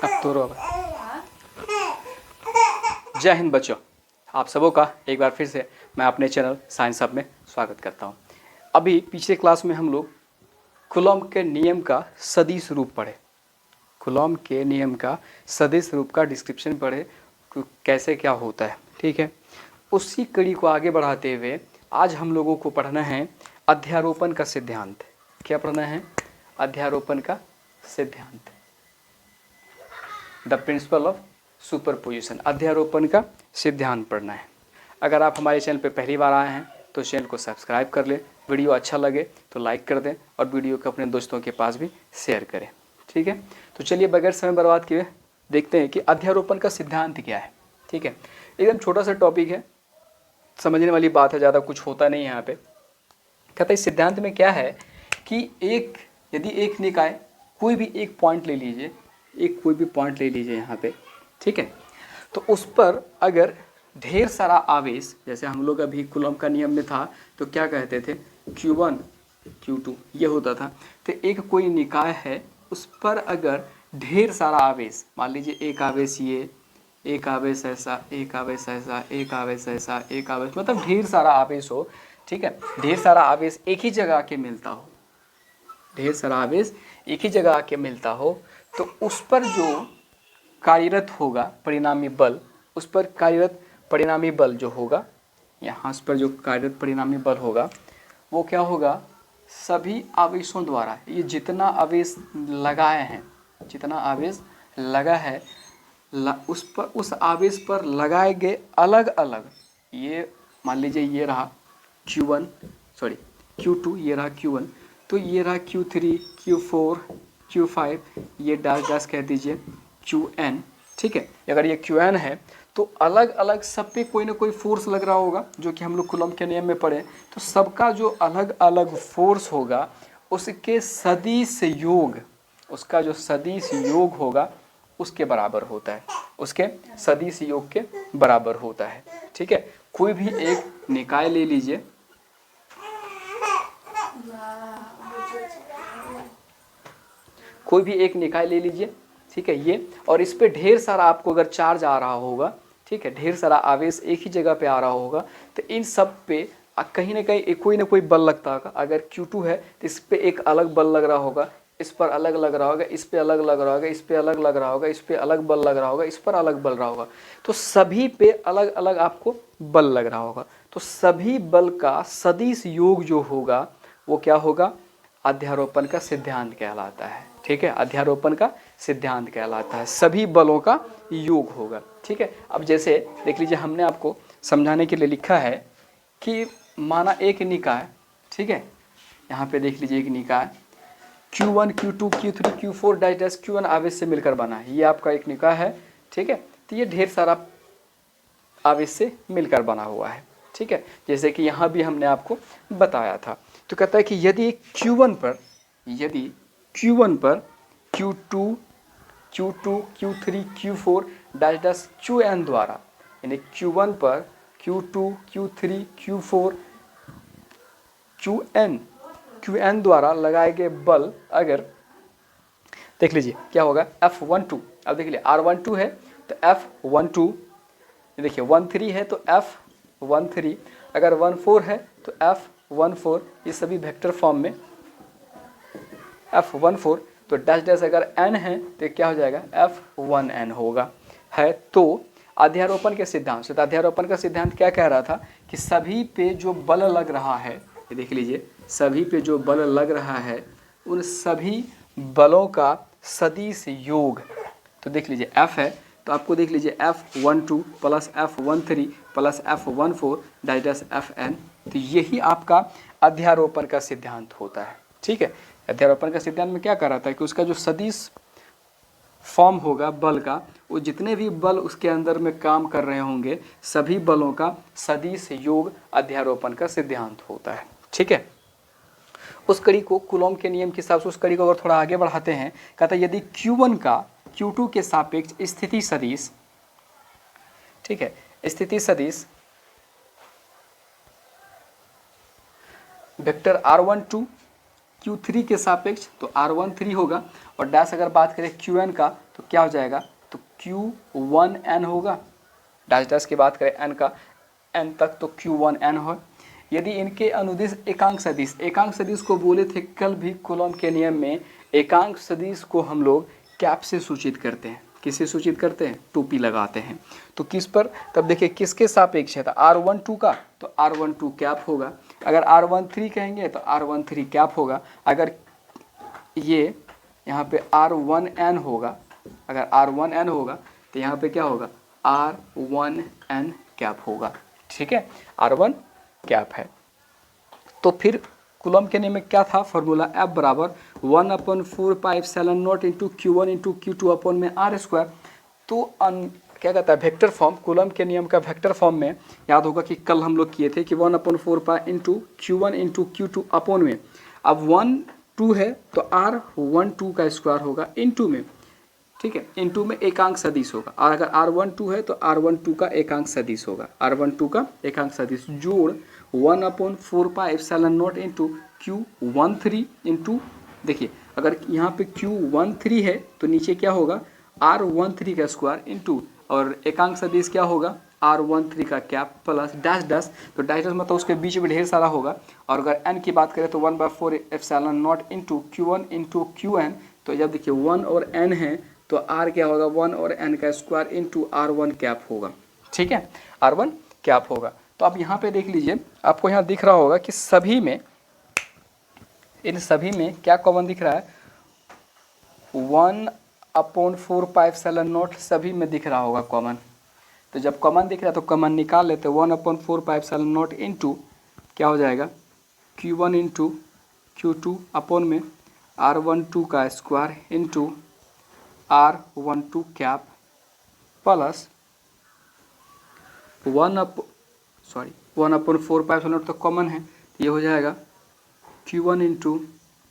अब तो रो। जय हिंद बच्चों, आप सबों का एक बार फिर से मैं अपने चैनल साइंस हब में स्वागत करता हूं। अभी पिछले क्लास में हम लोग कूलॉम के नियम का सदिश रूप पढ़े। कूलॉम के नियम का सदिश रूप का डिस्क्रिप्शन पढ़े, कैसे क्या होता है। ठीक है, उसी कड़ी को आगे बढ़ाते हुए आज हम लोगों को पढ़ना है अध्यारोपण का सिद्धांत। क्या पढ़ना है? अध्यारोपण का सिद्धांत, द प्रिंसिपल ऑफ सुपरपोजिशन। अध्यारोपण का सिद्धांत पढ़ना है। अगर आप हमारे चैनल पर पहली बार आए हैं तो चैनल को सब्सक्राइब कर लें, वीडियो अच्छा लगे तो लाइक कर दें और वीडियो को अपने दोस्तों के पास भी शेयर करें। ठीक है, तो चलिए बगैर समय बर्बाद किए देखते हैं कि अध्यारोपण का सिद्धांत क्या है। ठीक है, एकदम छोटा सा टॉपिक है, समझने वाली बात है, ज़्यादा कुछ होता नहीं है यहाँ पे। कहते हैं इस सिद्धांत में क्या है कि यदि एक निकाय कोई भी एक पॉइंट ले लीजिए, कोई भी पॉइंट ले लीजिए यहाँ पे, ठीक है, तो उस पर अगर ढेर सारा आवेश, जैसे हम लोग अभी कूलॉम का नियम में था तो क्या कहते थे, Q1 Q2 ये होता था। तो एक कोई निकाय है, उस पर अगर ढेर सारा आवेश, मान लीजिए एक आवेश ये, एक आवेश ऐसा, एक आवेश ऐसा, एक आवेश ऐसा, एक आवेश, मतलब ढेर सारा आवेश हो। ठीक है, ढेर सारा आवेश एक ही जगह आके मिलता हो, ढेर सारा आवेश एक ही जगह आके मिलता हो, तो उस पर जो कार्यरत होगा परिणामी बल, उस पर कार्यरत परिणामी बल जो होगा, यहाँ पर जो कार्यरत परिणामी बल होगा वो क्या होगा, सभी आवेशों द्वारा, ये जितना आवेश लगाए हैं, जितना आवेश लगा है उस आवेश पर लगाए गए अलग अलग, ये मान लीजिए ये रहा Q2, ये रहा Q1, तो ये रहा Q3, Q4, Q5, ये डैश कह दीजिए Qn। ठीक है, अगर ये Qn है तो अलग अलग सब पे कोई ना कोई फोर्स लग रहा होगा, जो कि हम लोग कूलॉम के नियम में पढ़े। तो सबका जो अलग अलग फोर्स होगा उसके सदिश योग, उसका जो सदिश योग होगा उसके बराबर होता है, उसके सदिश योग के बराबर होता है। ठीक है, कोई भी एक निकाय ले लीजिए, कोई भी एक निकाय ले लीजिए, ठीक है, ये, और इस पे ढेर सारा आपको अगर चार्ज आ रहा होगा, ठीक है, ढेर सारा आवेश एक ही जगह पे आ रहा होगा, तो इन सब पे कहीं ना कहीं कोई ना कोई बल लगता होगा। अगर Q2 है तो इस पे एक अलग बल लग रहा होगा, इस पर अलग लग रहा होगा, इस पे अलग लग रहा होगा, इस पे अलग लग रहा होगा, इस पे अलग बल लग रहा होगा, इस पर अलग बल रहा होगा, तो सभी पे अलग अलग आपको बल लग रहा होगा। तो सभी बल का सदिश योग जो होगा वो क्या होगा, अध्यारोपण का सिद्धांत कहलाता है। ठीक है, अध्यारोपण का सिद्धांत कहलाता है, सभी बलों का योग होगा। ठीक है, अब जैसे देख लीजिए, हमने आपको समझाने के लिए लिखा है कि माना एक निकाय, ठीक है, यहाँ पे देख लीजिए एक निकाय Q1 Q2 Q3 Q4 dash Q1 आवेश से मिलकर बना है, ये आपका एक निकाय है। ठीक है, तो ये ढेर सारा आवेश से मिलकर बना हुआ है। ठीक है, जैसे कि यहाँ भी हमने आपको बताया था। तो कहता है कि यदि Q1 पर Q2 Q3 Q4 dash Qn द्वारा, यानी Q1 पर Q2 Q3 Q4 Qn द्वारा लगाए गए बल, अगर देख लीजिए क्या होगा, F12, अब देख लीजिए R12 है तो F12, देखिए 13 है तो F13, अगर 14 है तो F14, ये सभी वेक्टर फॉर्म में F14, तो डैश डैश अगर n है तो क्या हो जाएगा, F1n होगा है। तो अध्यारोपण के सिद्धांत से, अध्यारोपण का सिद्धांत क्या कह रहा था कि सभी पे जो बल लग रहा है, ये देख लीजिए, सभी पे जो बल लग रहा है उन सभी बलों का सदिश योग, तो देख लीजिए F है तो आपको देख लीजिए F12 plus F13 plus F14 dash dash Fn, तो यही आपका अध्यारोपण का सिद्धांत होता है। ठीक है, अध्यारोपण का सिद्धांत में क्या कर रहा था कि उसका जो सदिश फॉर्म होगा बल का, वो जितने भी बल उसके अंदर में काम कर रहे होंगे सभी बलों का सदिश योग अध्यारोपण का सिद्धांत होता है। ठीक है, उस कड़ी को कूलॉम के नियम के हिसाब से उस कड़ी को अगर थोड़ा आगे बढ़ाते हैं, कहता है यदि Q1 का Q2 के सापेक्ष स्थिति सदिश, ठीक है, स्थिति सदिश वेक्टर R12 Q3 के सापेक्ष तो R13 होगा, और डैश अगर बात करें Qn का तो क्या हो जाएगा, तो Q1n होगा। डैश डैश की बात करें n का n तक तो Q1n हो। यदि इनके अनुदिश एकांक सदिश को बोले थे कल भी कूलॉम के नियम में, एकांक सदिश को हम लोग कैप से सूचित करते हैं। किससे सूचित करते हैं, टोपी लगाते हैं। तो किस पर, तब देखिए किसके सापेक्ष है, तो R12 का, तो R12 कैप होगा। अगर R13 कहेंगे तो R13 कैप होगा। अगर ये यहाँ पे R1n होगा, अगर R1n होगा तो यहाँ पे क्या होगा, R1n कैप होगा। ठीक है, R1 कैप है। तो फिर कूलॉम के नियम में क्या था फॉर्मूला, F बराबर 1/4πε0 into Q1 into Q2 upon में R²। तो क्या कहता है वेक्टर फॉर्म, कूलॉम के नियम का वेक्टर फॉर्म में याद होगा कि कल हम लोग किए थे कि 1/4π into Q1 into Q2 upon में, अब 1 2 है तो R12 का स्क्वायर होगा इंटू में, ठीक है, इंटू में एकांक सदिश होगा। और अगर R12 है तो R12 का एकांक सदिश होगा, R12 का एकांक सदिश जोड़ 1/4πε0 इंटू Q13 इंटू, देखिए अगर यहाँ पे Q13 है तो नीचे क्या होगा, R13 का स्क्वायर इंटू, और एकांक सदिश क्या होगा, R13 का कैप प्लस डैश डैश, तो डैश डैश मतलब उसके बीच में ढेर सारा होगा। और अगर n की बात करें तो 1/4ε0 इंटू Q1 इंटू Qn, तो जब देखिए 1 और n है तो R क्या होगा, 1 और n का स्क्वायर इंटू R1 कैप होगा। ठीक है, R1 कैप होगा। तो आप यहाँ पे देख लीजिए, आपको यहाँ दिख रहा होगा कि सभी में, इन सभी में क्या कॉमन दिख रहा है, 1/4πε0 सभी में दिख रहा होगा कॉमन। तो जब कॉमन दिख रहा है तो कॉमन निकाल लेते, 1/4πε0 इंटू क्या हो जाएगा, Q1 इंटू Q2 अपॉन में R12 का square into R12 cap plus 1/4πε0 तो कॉमन है, तो ये हो जाएगा Q1 इंटू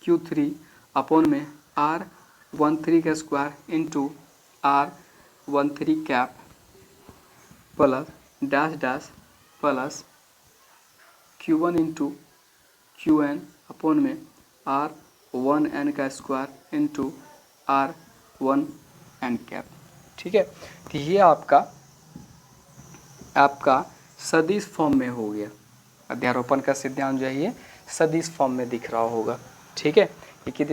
Q3 अपॉन में R13 का square into R13 cap plus dash dash plus Q1 into Qn upon में R1n का स्क्वायर इंटू R1n कैप। ठीक है, तो ये आपका सदिश फॉर्म में हो गया। अध्यारोपण का सिद्धांत जो है ये सदिश फॉर्म में दिख रहा होगा। ठीक है, ये क्या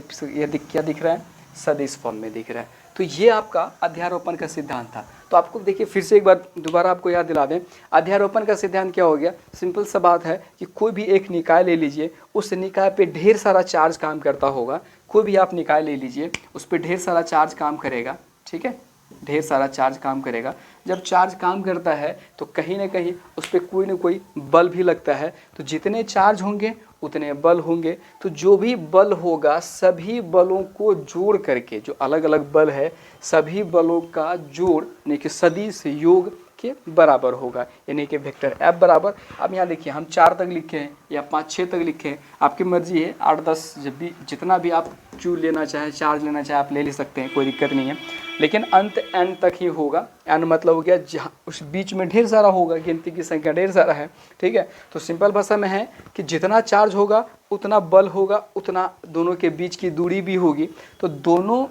दिख रहा है, सदिश फॉर्म में दिख रहा है। तो ये आपका अध्यारोपण का सिद्धांत था। तो आपको देखिए फिर से एक बार दोबारा आपको याद दिला दें, अध्यारोपण का सिद्धांत क्या हो गया, सिंपल सा बात है कि कोई भी एक निकाय ले लीजिए, उस निकाय पे ढेर सारा चार्ज काम करता होगा। कोई भी आप निकाय ले लीजिए, उस पर ढेर सारा चार्ज काम करेगा। ठीक है, ढेर सारा चार्ज काम करेगा। जब चार्ज काम करता है तो कहीं ना कहीं उस पर कोई ना कोई बल भी लगता है। तो जितने चार्ज होंगे उतने बल होंगे। तो जो भी बल होगा सभी बलों को जोड़ करके, जो अलग अलग बल है सभी बलों का जोड़ यानी कि सदिश योग के बराबर होगा, यानी कि वेक्टर F बराबर, अब यहाँ देखिए हम 4 तक लिखे हैं या 5-6 तक लिखे हैं, आपकी मर्जी है, 8-10 जब भी जितना भी आप Q लेना चाहे, चार्ज लेना चाहे आप ले सकते हैं, कोई दिक्कत नहीं है। लेकिन अंत n तक ही होगा। n मतलब हो गया जहाँ उस बीच में ढेर सारा होगा, गिनती की संख्या ढेर सारा है। ठीक है, तो सिंपल भाषा में है कि जितना चार्ज होगा उतना बल होगा, उतना दोनों के बीच की दूरी भी होगी। तो दोनों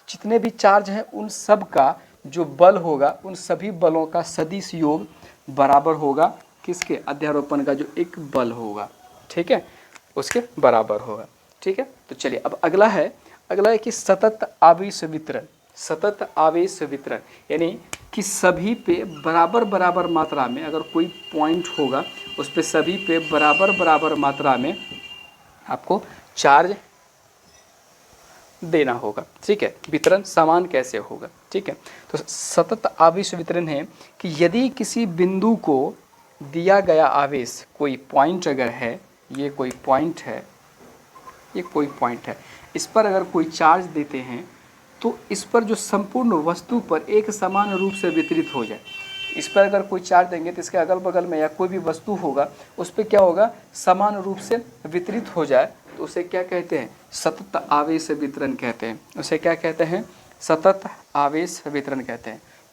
जितने भी चार्ज हैं उन सब का जो बल होगा उन सभी बलों का सदिश योग बराबर होगा किसके, अध्यारोपण का जो एक बल होगा। ठीक है, उसके बराबर होगा। ठीक है, तो चलिए अब अगला है कि सतत आवेश वितरण। सतत आवेश वितरण यानी कि सभी पे बराबर बराबर मात्रा में अगर कोई पॉइंट होगा उस पे सभी पे बराबर बराबर मात्रा में आपको चार्ज देना होगा। ठीक है, वितरण समान कैसे होगा। ठीक है, तो सतत आवेश वितरण है कि यदि किसी बिंदु को दिया गया आवेश, कोई पॉइंट अगर है, ये कोई पॉइंट है, ये कोई पॉइंट है, इस पर अगर कोई चार्ज देते हैं तो इस पर जो संपूर्ण वस्तु पर एक समान रूप से वितरित हो जाए। इस पर अगर कोई चार्ज देंगे तो इसके अगल बगल में या कोई भी वस्तु होगा उस पर क्या होगा, समान रूप से वितरित हो जाए, तो उसे क्या कहते हैं, सतत आवेश वितरण कहते हैं। उसे क्या कहते हैं, सतत आवेश वितरण कहते हैं।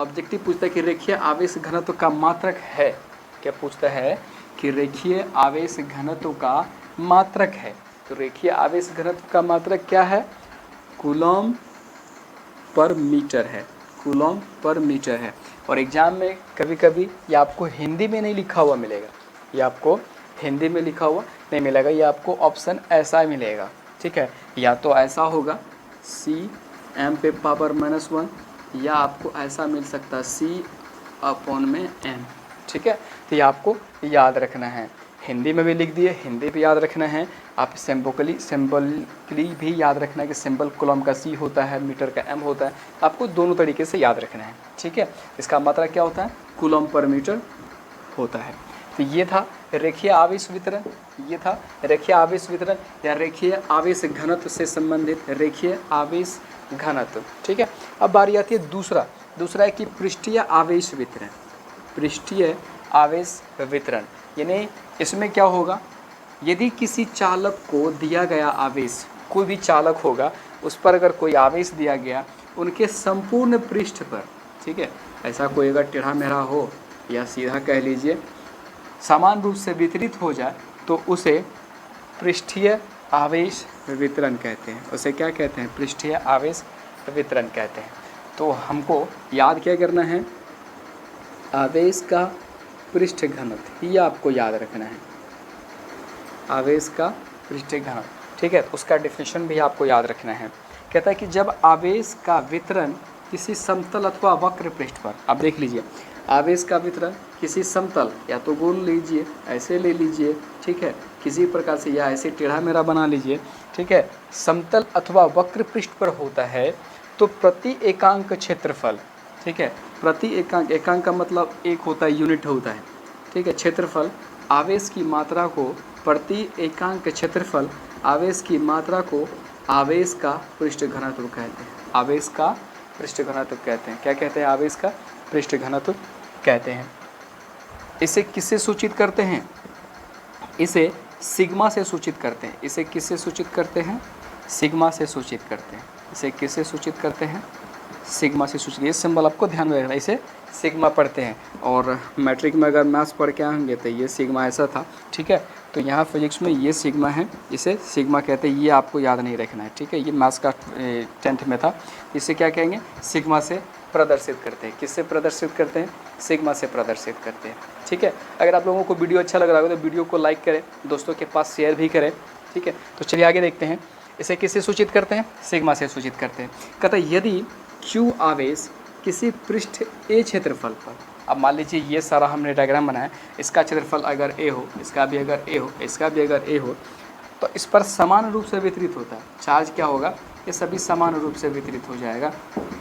ऑब्जेक्टिव पूछता है कि रेखीय आवेश घनत्व का मात्रक है। क्या पूछता है कि रेखीय आवेश घनत्व का मात्रक है। तो रेखीय आवेश घनत्व का मात्रक क्या है? कूलम पर मीटर है, कूलम पर मीटर है। और एग्जाम में कभी कभी ये आपको हिंदी में नहीं लिखा हुआ मिलेगा, ये आपको हिंदी में लिखा हुआ नहीं मिलेगा, ये आपको ऑप्शन ऐसा मिलेगा, ठीक है। या तो ऐसा होगा cm पे पावर -1, या आपको ऐसा मिल सकता है c/m, ठीक है, तो ये आपको याद रखना है। हिंदी में भी लिख दिए, हिंदी भी याद रखना है। आप सिंबलिकली भी याद रखना है कि सिंबल कूलम का C होता है, मीटर का M होता है। आपको दोनों तरीके से याद रखना है, ठीक है। इसका मात्रा क्या होता है, कूलम पर मीटर होता है। तो ये था रेखीय आवेश वितरण, ये था रेखीय आवेश वितरण या रेखीय आवेश घनत्व से संबंधित रेखीय आवेश घनत्व, ठीक है। अब बारी आती है दूसरा है कि पृष्ठीय आवेश वितरण। पृष्ठीय आवेश वितरण यानी इसमें क्या होगा, यदि किसी चालक को दिया गया आवेश, कोई भी चालक होगा उस पर अगर कोई आवेश दिया गया उनके संपूर्ण पृष्ठ पर, ठीक है, ऐसा कोई अगर टेढ़ा मेढ़ा हो या सीधा कह लीजिए समान रूप से वितरित हो जाए तो उसे पृष्ठीय आवेश वितरण कहते हैं। उसे क्या कहते हैं, पृष्ठीय आवेश वितरण कहते हैं। तो हमको याद क्या करना है, आवेश का पृष्ठ घनत्व, ये आपको याद रखना है, आवेश का पृष्ठ घनत्व, ठीक है। उसका डेफिनेशन भी आपको याद रखना है। कहता है कि जब आवेश का वितरण किसी समतल अथवा वक्र पृष्ठ पर, आप देख लीजिए, आवेश का वितरण किसी समतल, या तो गोल लीजिए, ऐसे ले लीजिए, ठीक है, किसी प्रकार से, या ऐसे टेढ़ा मेढ़ा बना लीजिए, ठीक है, समतल अथवा वक्र पृष्ठ पर होता है तो प्रति एकांक क्षेत्रफल, ठीक है, प्रति एकांक का मतलब एक होता है, यूनिट होता है, ठीक है, क्षेत्रफल, आवेश की मात्रा को प्रति एकांक क्षेत्रफल, आवेश की मात्रा को आवेश का पृष्ठ घनत्व कहते हैं। आवेश का पृष्ठ घनत्व कहते हैं। क्या कहते हैं, आवेश का पृष्ठ घनत्व कहते हैं। इसे किससे सूचित करते हैं, इसे सिग्मा से सूचित करते हैं। इसे किससे सूचित करते हैं, सिग्मा से सूचित करते हैं। इसे किससे सूचित करते हैं, सिग्मा से सूचित। ये सिंबल आपको ध्यान में रखना, इसे सिग्मा पढ़ते हैं। और मैट्रिक में अगर मैथ्स पढ़ के आएंगे तो ये सिग्मा ऐसा था, ठीक है। तो यहाँ फिजिक्स में ये सिग्मा है, इसे सिग्मा कहते हैं। ये आपको याद नहीं रखना है, ठीक है। ये मैथ्स का 10th में था। इसे क्या कहेंगे, सिग्मा से प्रदर्शित करते हैं। किससे प्रदर्शित करते हैं, सिग्मा से प्रदर्शित करते हैं, ठीक है। अगर आप लोगों को वीडियो अच्छा लग रहा हो तो वीडियो को लाइक करें, दोस्तों के पास शेयर भी करें, ठीक है। तो चलिए आगे देखते हैं। इसे किससे सूचित करते हैं, सिग्मा से सूचित करते हैं। कहता है यदि Q आवेश किसी पृष्ठ A क्षेत्रफल पर, अब मान लीजिए ये सारा हमने डायग्राम बनाया, इसका क्षेत्रफल अगर A हो, इसका भी अगर A हो, इसका भी अगर A हो, तो इस पर समान रूप से वितरित होता है चार्ज। क्या होगा, ये सभी समान रूप से वितरित हो जाएगा,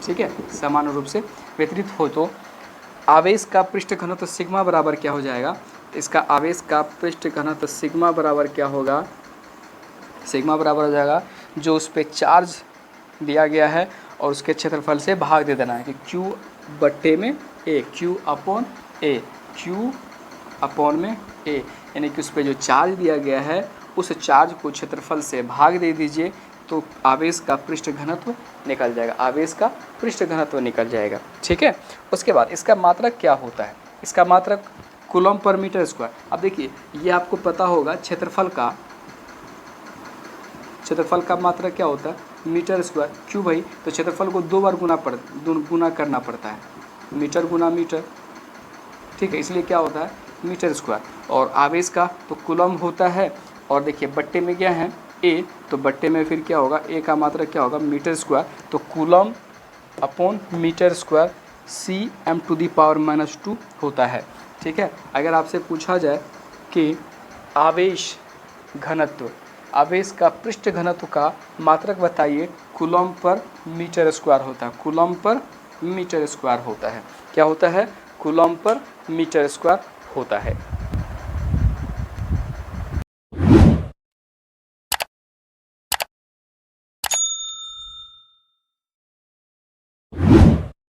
ठीक है। समान रूप से वितरित हो तो आवेश का पृष्ठ घनत्व सिग्मा बराबर क्या हो जाएगा, इसका आवेश का पृष्ठ घनत्व सिग्मा बराबर क्या होगा, सिग्मा बराबर हो जाएगा जो उस पर चार्ज दिया गया है और उसके क्षेत्रफल से भाग दे देना है कि Q बट्टे में A, Q upon A, Q upon में A, यानी कि उस पर जो चार्ज दिया गया है उस चार्ज को क्षेत्रफल से भाग दे दीजिए तो आवेश का पृष्ठ घनत्व निकल जाएगा, आवेश का पृष्ठ घनत्व निकल जाएगा, ठीक है। उसके बाद इसका मात्रक क्या होता है, इसका मात्रक कूलम पर मीटर स्क्वायर। अब देखिए ये आपको पता होगा, क्षेत्रफल का मात्रक क्या होता है, मीटर स्क्वायर। क्यों भाई, तो क्षेत्रफल को 2 बार गुना करना पड़ता है, मीटर गुना मीटर, ठीक है, इसलिए क्या होता है मीटर स्क्वायर। और आवेश का तो कूलम होता है, और देखिए बट्टे में क्या है A, तो बट्टे में फिर क्या होगा, A का मात्रक क्या होगा मीटर स्क्वायर, तो coulomb upon metre square Cm⁻² होता है, ठीक है। अगर आपसे पूछा जाए कि आवेश घनत्व, आवेश का पृष्ठ घनत्व का मात्रक बताइए, कूलम पर मीटर स्क्वायर होता है, कूलम पर मीटर स्क्वायर होता है। क्या होता है, कूलम पर मीटर स्क्वायर होता है।